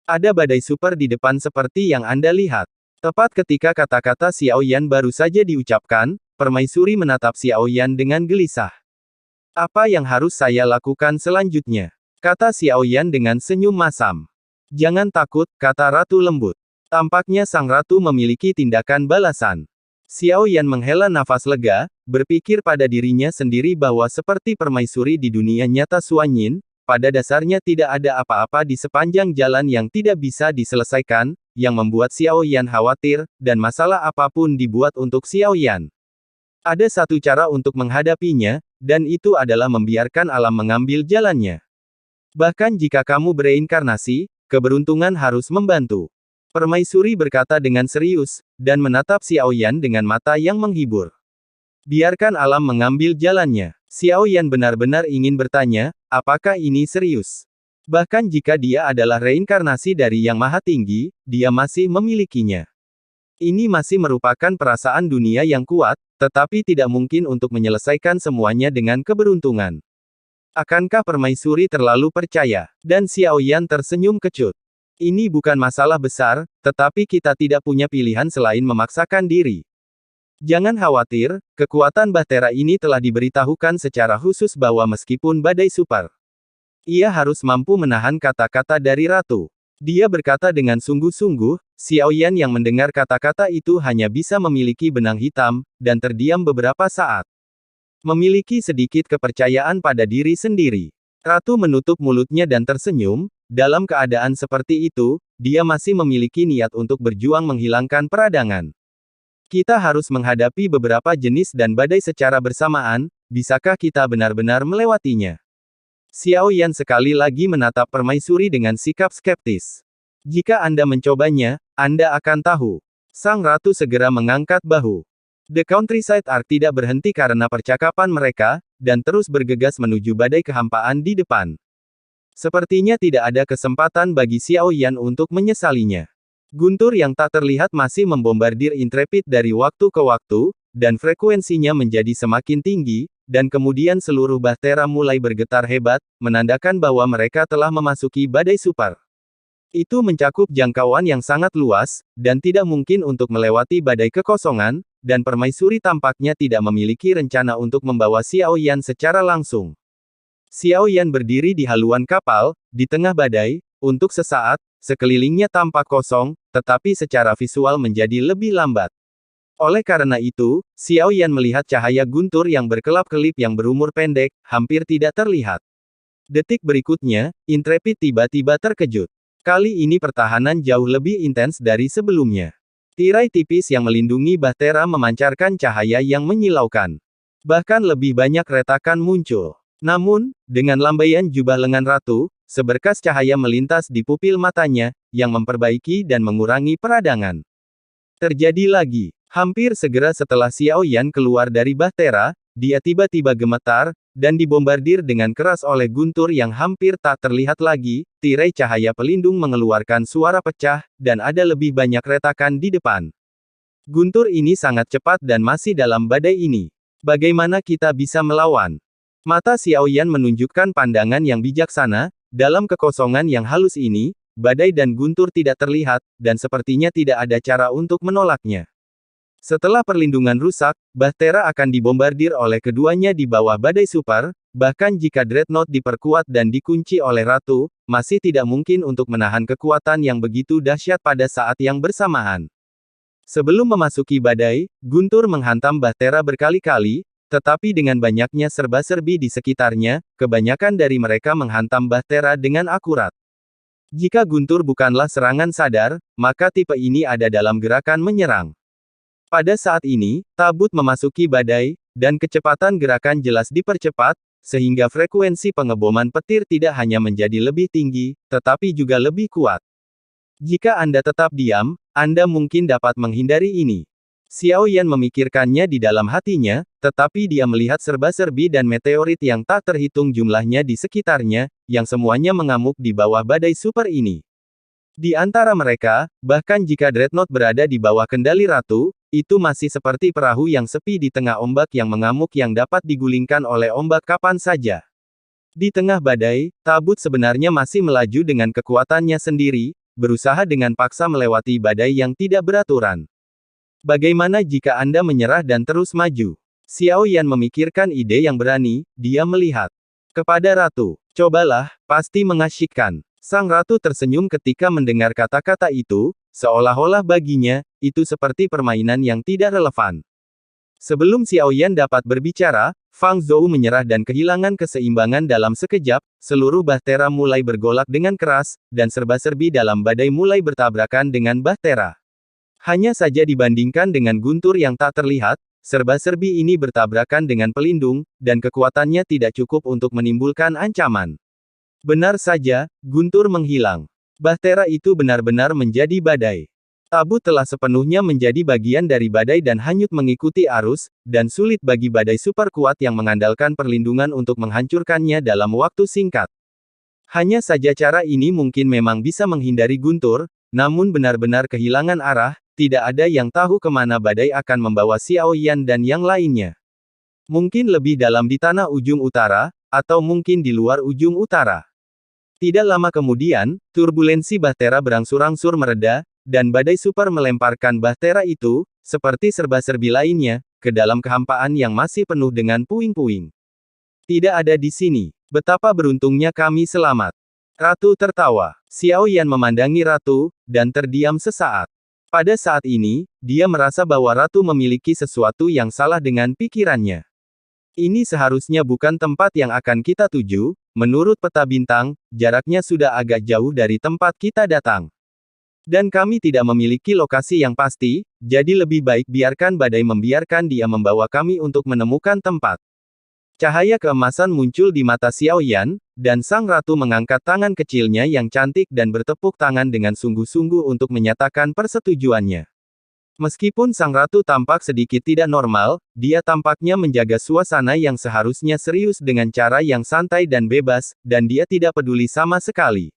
Ada badai super di depan seperti yang Anda lihat. Tepat ketika kata-kata Xiao Yan baru saja diucapkan, Permaisuri menatap Xiao Yan dengan gelisah. Apa yang harus saya lakukan selanjutnya? Kata Xiao Yan dengan senyum masam. Jangan takut, kata Ratu lembut. Tampaknya sang ratu memiliki tindakan balasan. Xiao Yan menghela nafas lega, berpikir pada dirinya sendiri bahwa seperti permaisuri di dunia nyata Suanyin, pada dasarnya tidak ada apa-apa di sepanjang jalan yang tidak bisa diselesaikan, yang membuat Xiao Yan khawatir, dan masalah apapun dibuat untuk Xiao Yan. Ada satu cara untuk menghadapinya, dan itu adalah membiarkan alam mengambil jalannya. Bahkan jika kamu bereinkarnasi, keberuntungan harus membantu. Permaisuri berkata dengan serius, dan menatap Xiao Yan dengan mata yang menghibur. Biarkan alam mengambil jalannya. Xiao Yan benar-benar ingin bertanya, apakah ini serius? Bahkan jika dia adalah reinkarnasi dari Yang Maha Tinggi, dia masih memilikinya. Ini masih merupakan perasaan dunia yang kuat, tetapi tidak mungkin untuk menyelesaikan semuanya dengan keberuntungan. Akankah permaisuri terlalu percaya? Dan Xiao Yan tersenyum kecut. Ini bukan masalah besar, tetapi kita tidak punya pilihan selain memaksakan diri. Jangan khawatir, kekuatan Bahtera ini telah diberitahukan secara khusus bahwa meskipun badai super, ia harus mampu menahan kata-kata dari Ratu. Dia berkata dengan sungguh-sungguh. Xiao Yan yang mendengar kata-kata itu hanya bisa memiliki benang hitam, dan terdiam beberapa saat. Memiliki sedikit kepercayaan pada diri sendiri. Ratu menutup mulutnya dan tersenyum. Dalam keadaan seperti itu, dia masih memiliki niat untuk berjuang menghilangkan peradangan. Kita harus menghadapi beberapa jenis dan badai secara bersamaan, bisakah kita benar-benar melewatinya? Xiao Yan sekali lagi menatap permaisuri dengan sikap skeptis. Jika Anda mencobanya, Anda akan tahu. Sang ratu segera mengangkat bahu. The Countryside Arc tidak berhenti karena percakapan mereka, dan terus bergegas menuju badai kehampaan di depan. Sepertinya tidak ada kesempatan bagi Xiao Yan untuk menyesalinya. Guntur yang tak terlihat masih membombardir Intrepid dari waktu ke waktu, dan frekuensinya menjadi semakin tinggi, dan kemudian seluruh Bahtera mulai bergetar hebat, menandakan bahwa mereka telah memasuki badai super. Itu mencakup jangkauan yang sangat luas, dan tidak mungkin untuk melewati badai kekosongan, dan permaisuri tampaknya tidak memiliki rencana untuk membawa Xiao Yan secara langsung. Xiao Yan berdiri di haluan kapal, di tengah badai, untuk sesaat, sekelilingnya tampak kosong, tetapi secara visual menjadi lebih lambat. Oleh karena itu, Xiao Yan melihat cahaya guntur yang berkelap-kelip yang berumur pendek, hampir tidak terlihat. Detik berikutnya, Intrepid tiba-tiba terkejut. Kali ini pertahanan jauh lebih intens dari sebelumnya. Tirai tipis yang melindungi Bahtera memancarkan cahaya yang menyilaukan. Bahkan lebih banyak retakan muncul. Namun, dengan lambaian jubah lengan ratu, seberkas cahaya melintas di pupil matanya, yang memperbaiki dan mengurangi peradangan. Terjadi lagi. Hampir segera setelah Xiao Yan keluar dari Bahtera, dia tiba-tiba gemetar, dan dibombardir dengan keras oleh guntur yang hampir tak terlihat lagi. Tirai cahaya pelindung mengeluarkan suara pecah, dan ada lebih banyak retakan di depan. Guntur ini sangat cepat dan masih dalam badai ini. Bagaimana kita bisa melawan? Mata Xiao Yan menunjukkan pandangan yang bijaksana. Dalam kekosongan yang halus ini, badai dan guntur tidak terlihat, dan sepertinya tidak ada cara untuk menolaknya. Setelah perlindungan rusak, Bahtera akan dibombardir oleh keduanya di bawah badai super, bahkan jika Dreadnought diperkuat dan dikunci oleh Ratu, masih tidak mungkin untuk menahan kekuatan yang begitu dahsyat pada saat yang bersamaan. Sebelum memasuki badai, guntur menghantam Bahtera berkali-kali, tetapi dengan banyaknya serba-serbi di sekitarnya, kebanyakan dari mereka menghantam Bahtera dengan akurat. Jika guntur bukanlah serangan sadar, maka tipe ini ada dalam gerakan menyerang. Pada saat ini, tabut memasuki badai, dan kecepatan gerakan jelas dipercepat, sehingga frekuensi pengeboman petir tidak hanya menjadi lebih tinggi, tetapi juga lebih kuat. Jika Anda tetap diam, Anda mungkin dapat menghindari ini. Xiao Yan memikirkannya di dalam hatinya, tetapi dia melihat serba-serbi dan meteorit yang tak terhitung jumlahnya di sekitarnya, yang semuanya mengamuk di bawah badai super ini. Di antara mereka, bahkan jika Dreadnought berada di bawah kendali Ratu, itu masih seperti perahu yang sepi di tengah ombak yang mengamuk yang dapat digulingkan oleh ombak kapan saja. Di tengah badai, tabut sebenarnya masih melaju dengan kekuatannya sendiri, berusaha dengan paksa melewati badai yang tidak beraturan. Bagaimana jika Anda menyerah dan terus maju? Xiao Yan memikirkan ide yang berani, dia melihat kepada ratu. Cobalah, pasti mengasyikkan. Sang ratu tersenyum ketika mendengar kata-kata itu, seolah-olah baginya, itu seperti permainan yang tidak relevan. Sebelum Xiao Yan dapat berbicara, Fang Zhou menyerah dan kehilangan keseimbangan dalam sekejap, seluruh bahtera mulai bergolak dengan keras, dan serba-serbi dalam badai mulai bertabrakan dengan bahtera. Hanya saja dibandingkan dengan guntur yang tak terlihat, serba-serbi ini bertabrakan dengan pelindung, dan kekuatannya tidak cukup untuk menimbulkan ancaman. Benar saja, guntur menghilang. Bahtera itu benar-benar menjadi badai. Tabut telah sepenuhnya menjadi bagian dari badai dan hanyut mengikuti arus, dan sulit bagi badai super kuat yang mengandalkan perlindungan untuk menghancurkannya dalam waktu singkat. Hanya saja cara ini mungkin memang bisa menghindari guntur, namun benar-benar kehilangan arah, tidak ada yang tahu kemana badai akan membawa Xiao Yan dan yang lainnya. Mungkin lebih dalam di tanah ujung utara, atau mungkin di luar ujung utara. Tidak lama kemudian, turbulensi bahtera berangsur-angsur mereda, dan badai super melemparkan bahtera itu, seperti serba-serbi lainnya, ke dalam kehampaan yang masih penuh dengan puing-puing. Tidak ada di sini. Betapa beruntungnya kami selamat. Ratu tertawa. Xiao Yan memandangi ratu, dan terdiam sesaat. Pada saat ini, dia merasa bahwa ratu memiliki sesuatu yang salah dengan pikirannya. Ini seharusnya bukan tempat yang akan kita tuju, menurut peta bintang, jaraknya sudah agak jauh dari tempat kita datang. Dan kami tidak memiliki lokasi yang pasti, jadi lebih baik biarkan badai membiarkan dia membawa kami untuk menemukan tempat. Cahaya keemasan muncul di mata Xiao Yan, dan sang ratu mengangkat tangan kecilnya yang cantik dan bertepuk tangan dengan sungguh-sungguh untuk menyatakan persetujuannya. Meskipun sang ratu tampak sedikit tidak normal, dia tampaknya menjaga suasana yang seharusnya serius dengan cara yang santai dan bebas, dan dia tidak peduli sama sekali.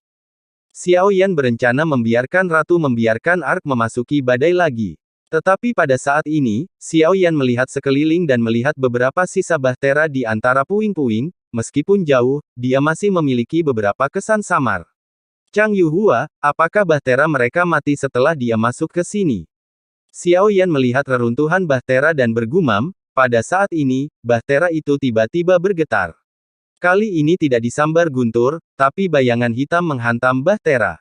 Xiao Yan berencana membiarkan ratu membiarkan Ark memasuki badai lagi. Tetapi pada saat ini, Xiao Yan melihat sekeliling dan melihat beberapa sisa bahtera di antara puing-puing, meskipun jauh, dia masih memiliki beberapa kesan samar. Chang Yuhua, apakah bahtera mereka mati setelah dia masuk ke sini? Xiao Yan melihat reruntuhan bahtera dan bergumam, pada saat ini, bahtera itu tiba-tiba bergetar. Kali ini tidak disambar guntur, tapi bayangan hitam menghantam bahtera.